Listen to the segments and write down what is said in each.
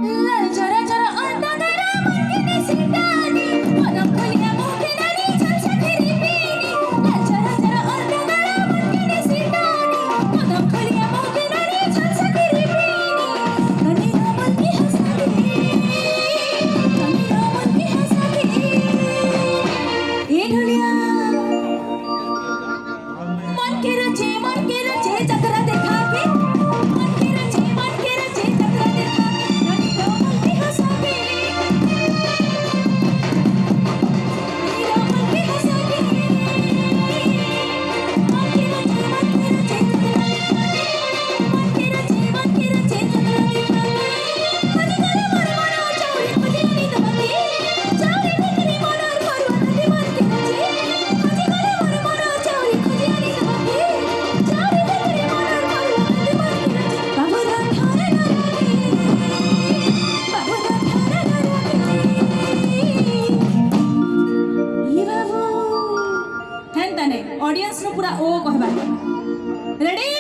लाल जरा जरा अंधा दरा मंगने सीतानी पदम खोलिया मुखे नानी चलसा फेरी पीनी लाल जरा जरा अंधा दरा मंगने सीतानी पदम खोलिया मुखे नानी चलसा फेरी पीनी कनी रामन की हंसा ए ढोलिया मन के रचे चक्रा देखा के मन के रचे चक्रा देखा के रानी रामन की हंसा के रानी रामन की हंसा के मन के रचे चक्रा देखा के मन के रचे चक्रा देखा के कदी कले मोर मनो चौरी खुदी नी दबके चौरी बिकरी मोनर परवती मन के रचे कदी कले मोर मनो चौरी खुदी नी दबके चौरी बिकरी मोनर परवती मन के रचे बाबूरा ठारे न रखे बाबूरा ठारे न रखे ई बाबू हेंता ने ऑडियंस नु पूरा ओ कहबा रेडी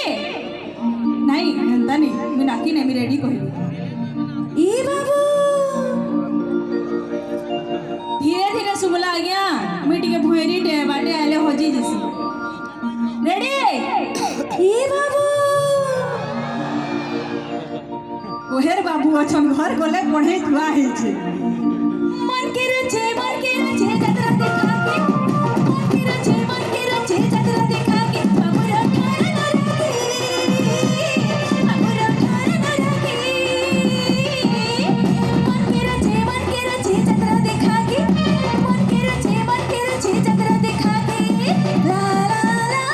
नहीं हेंता नहीं मी नाकी ने मी रेडी कहबी ई बाबू धीरे धीरे सुबला आज्ञा मी टिके भोयरी डे बाटे आले होजी जसी रेडी ई बाबू ओहेर बाबू अछन घर गले पढ़े थुआ है छे मन के रचे जतरा देखा के मन के रचे जतरा देखा के बाबूरा ठारे न रखे बाबूरा ठारे न रखे मन के रचे जतरा देखा के मन के रचे जतरा देखा के ला ला ला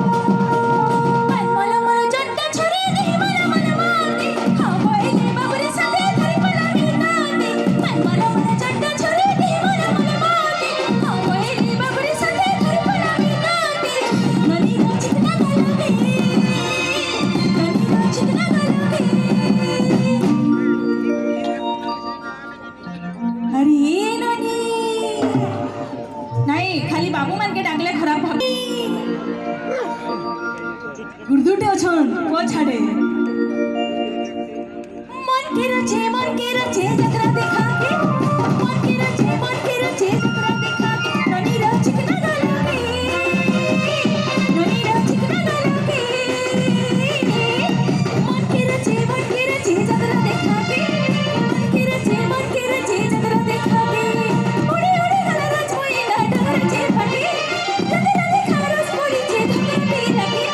मन मोला मोला जट्टा छुरी दे मला मला मारते हाँ बोले बाबूरे साथे धरी पला नीताते मन मोला मोला जट्टा छुरी दे मला मला मारते हाँ बोले बाबूरे साथे धरी पला नीताते ननी रा चिकना गलोगे अरे ननी नहीं खाली बाबू मन के डाकले खराब भाग गुर्दुटे अछन को छाड़े मन के रचे जतरा देखा के मन के रचे जतरा देखा के ननी रा चिकना गलोगे ननी रा चिकना गलोगे मन के रचे जतरा देखा के मन के रचे जतरा देखा के उड़ी उड़ी गला रचोई ना डगर चे फटे जतरा देखा रस पड़ी चे धकर पे लगे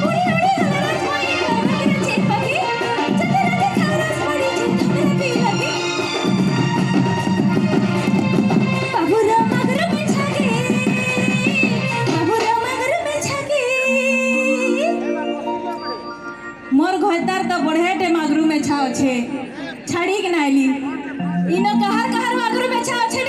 उड़ी उड़ी गला रचोई ना डगर चे फटे जतरा देखा रस पड़ी चे धकर पे लगे बाबूरा मगर में छागे मोर घोदार तो बढ़ेटे मागरू में छाओ छे छाड़ी के नाइली इनो कहर कहर मागरू में छाओ छे